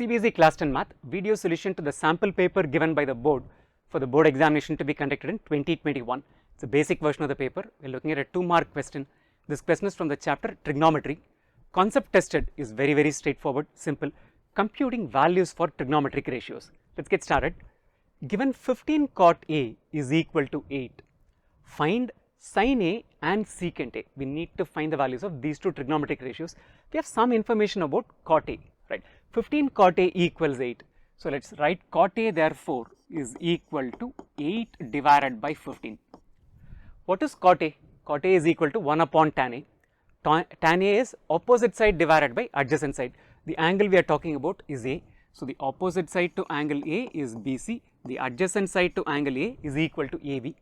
CBSE Class 10 Math video solution to the sample paper given by the board for the board examination to be conducted in 2021. It's a basic version of the paper. We are looking at a 2-mark question. This question is from the chapter Trigonometry. Concept tested is very straightforward, simple. Computing values for trigonometric ratios. Let's get started. Given 15 cot A is equal to 8, find sin A and secant A. We need to find the values of these two trigonometric ratios. We have some information about cot A, right? 15 cot A equals 8. So let's write cot A therefore is equal to 8 divided by 15. What is cot A? Cot A is equal to 1 upon tan A. Tan A is opposite side divided by adjacent side. The angle we are talking about is A. So the opposite side to angle A is BC. The adjacent side to angle A is equal to AB.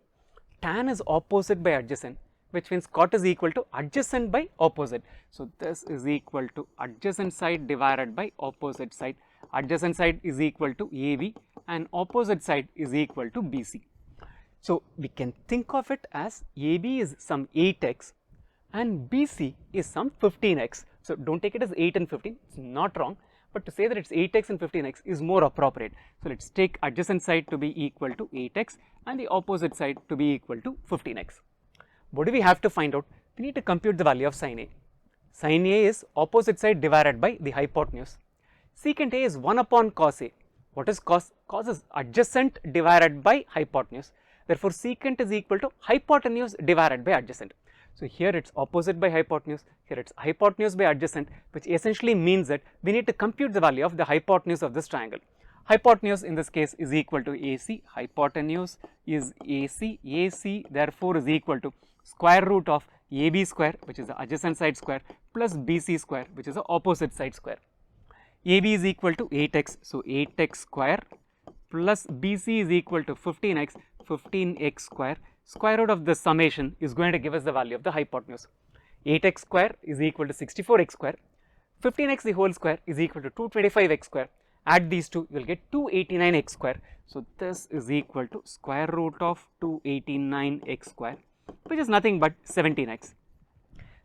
Tan is opposite by adjacent, which means cot is equal to adjacent by opposite. So this is equal to adjacent side divided by opposite side. Adjacent side is equal to AB and opposite side is equal to BC. So we can think of it as AB is some 8x and BC is some 15x. So don't take it as 8 and 15, it's not wrong, but to say that it's 8x and 15x is more appropriate. So let's take adjacent side to be equal to 8x and the opposite side to be equal to 15x. What do we have to find out? We need to compute the value of sin A. Sin A is opposite side divided by the hypotenuse. Secant A is 1 upon cos A. What is cos? Cos is adjacent divided by hypotenuse. Therefore, secant is equal to hypotenuse divided by adjacent. So here it's opposite by hypotenuse, here it's hypotenuse by adjacent, which essentially means that we need to compute the value of the hypotenuse of this triangle. Hypotenuse in this case is equal to AC, hypotenuse is AC, AC therefore is equal to square root of AB square, which is the adjacent side square, plus BC square, which is the opposite side square. AB is equal to 8x, so 8x square plus BC is equal to 15x, 15x square. Square root of the summation is going to give us the value of the hypotenuse. 8x square is equal to 64x square, 15x the whole square is equal to 225x square. Add these two, you will get 289x square. So this is equal to square root of 289x square, which is nothing but 17x.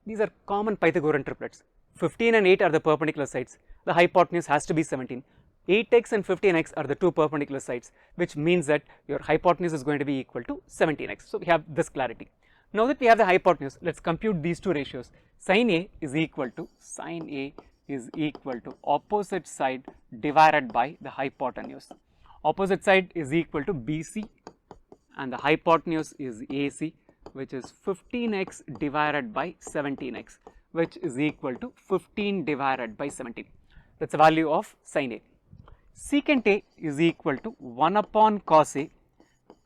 These are common Pythagorean triplets. 15 and 8 are the perpendicular sides. The hypotenuse has to be 17. 8x and 15x are the two perpendicular sides, which means that your hypotenuse is going to be equal to 17x. So we have this clarity. Now that we have the hypotenuse, let's compute these two ratios. Sin A is equal to opposite side divided by the hypotenuse. Opposite side is equal to BC and the hypotenuse is AC, which is 15x divided by 17x, which is equal to 15 divided by 17. That's the value of sin A. Secant A is equal to 1 upon cos A.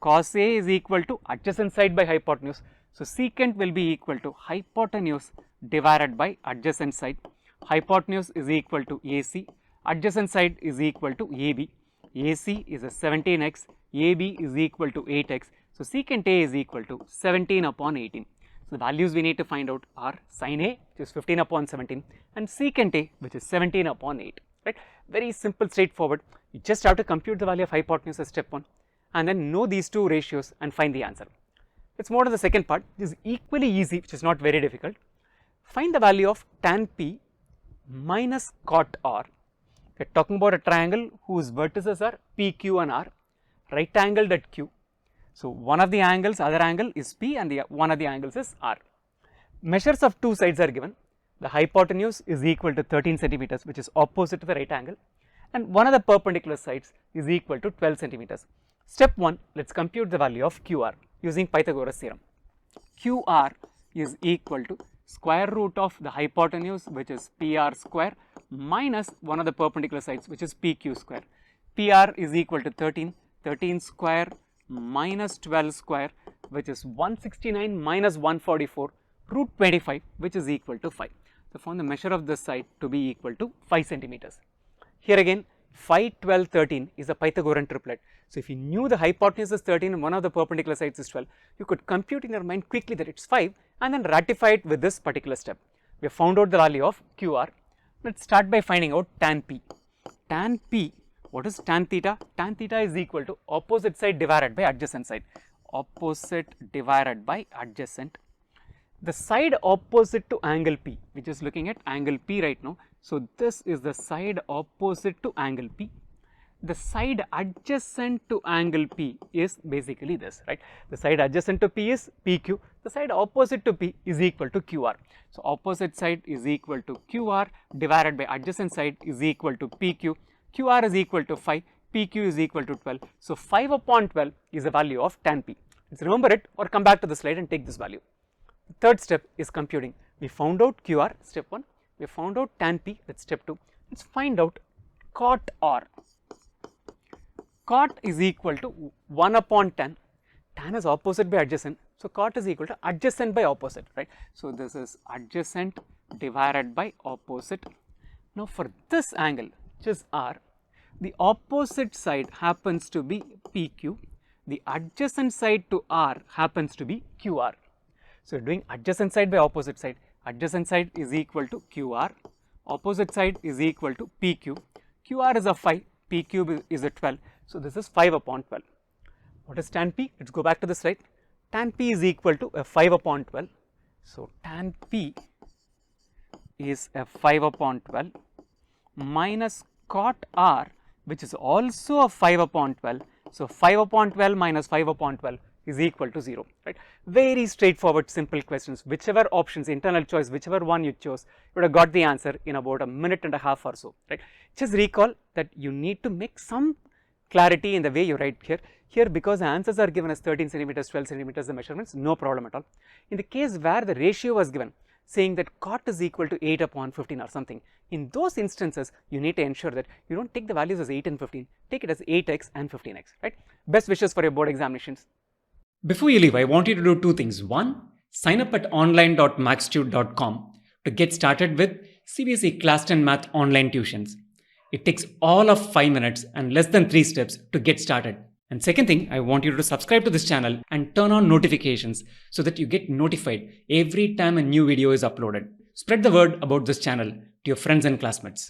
Cos A is equal to adjacent side by hypotenuse. So secant will be equal to hypotenuse divided by adjacent side. Hypotenuse is equal to AC. Adjacent side is equal to AB. AC is a 17x. AB is equal to 8x. So secant A is equal to 17 upon 18. So the values we need to find out are sin A, which is 15 upon 17, and secant A, which is 17 upon 8. Right? Very simple, straightforward. You just have to compute the value of hypotenuse as step 1 and then know these two ratios and find the answer. Let's move on to the second part. This is equally easy, which is not very difficult. Find the value of tan P minus cot R. We are talking about a triangle whose vertices are P, Q and R, right angled at Q. So one of the angles, other angle is P and one of the angles is R. Measures of two sides are given. The hypotenuse is equal to 13 centimeters, which is opposite to the right angle, and one of the perpendicular sides is equal to 12 centimeters. Step 1, let's compute the value of QR using Pythagoras theorem. QR is equal to square root of the hypotenuse, which is PR square, minus one of the perpendicular sides, which is PQ square. PR is equal to 13, 13 square minus 12 square, which is 169 minus 144 root 25, which is equal to 5. So found the measure of this side to be equal to 5 centimeters. Here again 5, 12, 13 is a Pythagorean triplet. So if you knew the hypotenuse is 13 and one of the perpendicular sides is 12, you could compute in your mind quickly that it's 5 and then ratify it with this particular step. We have found out the value of QR. Let's start by finding out tan P. Tan P, what is tan theta? Tan theta is equal to opposite side divided by adjacent side. Opposite divided by adjacent. The side opposite to angle P, which is looking at angle P right now. So this is the side opposite to angle P. The side adjacent to angle P is basically this, right? The side adjacent to P is PQ, the side opposite to P is equal to QR. So opposite side is equal to QR divided by adjacent side is equal to PQ. QR is equal to 5, PQ is equal to 12. So 5 upon 12 is the value of tan P. Let's remember it or come back to the slide and take this value. The third step is computing. We found out QR, step 1. We found out tan P, that's step 2. Let's find out cot R. Cot is equal to 1 upon tan. Tan is opposite by adjacent. So cot is equal to adjacent by opposite, right? So this is adjacent divided by opposite. Now for this angle, which is R, the opposite side happens to be PQ. The adjacent side to R happens to be QR. So doing adjacent side by opposite side. Adjacent side is equal to QR. Opposite side is equal to PQ. QR is a 5. PQ is a 12. So this is 5 upon 12. What is tan P? Let's go back to the slide. Tan P is equal to a 5 upon 12. So tan P is a 5 upon 12 minus cot R, which is also a 5 upon 12. So 5 upon 12 minus 5 upon 12 is equal to 0, right? Very straightforward, simple questions. Whichever options, internal choice, whichever one you chose, you would have got the answer in about a minute and a half or so, right? Just recall that you need to make some clarity in the way you write here. Here, because the answers are given as 13 centimeters, 12 centimeters, the measurements, no problem at all. In the case where the ratio was given, saying that cot is equal to 8 upon 15 or something, in those instances, you need to ensure that you don't take the values as 8 and 15, take it as 8x and 15x, right? Best wishes for your board examinations. Before you leave, I want you to do two things. One, sign up at online.maxtute.com to get started with CBSE Class 10 Math online tuitions. It takes all of 5 minutes and less than 3 steps to get started. And second thing, I want you to subscribe to this channel and turn on notifications so that you get notified every time a new video is uploaded. Spread the word about this channel to your friends and classmates.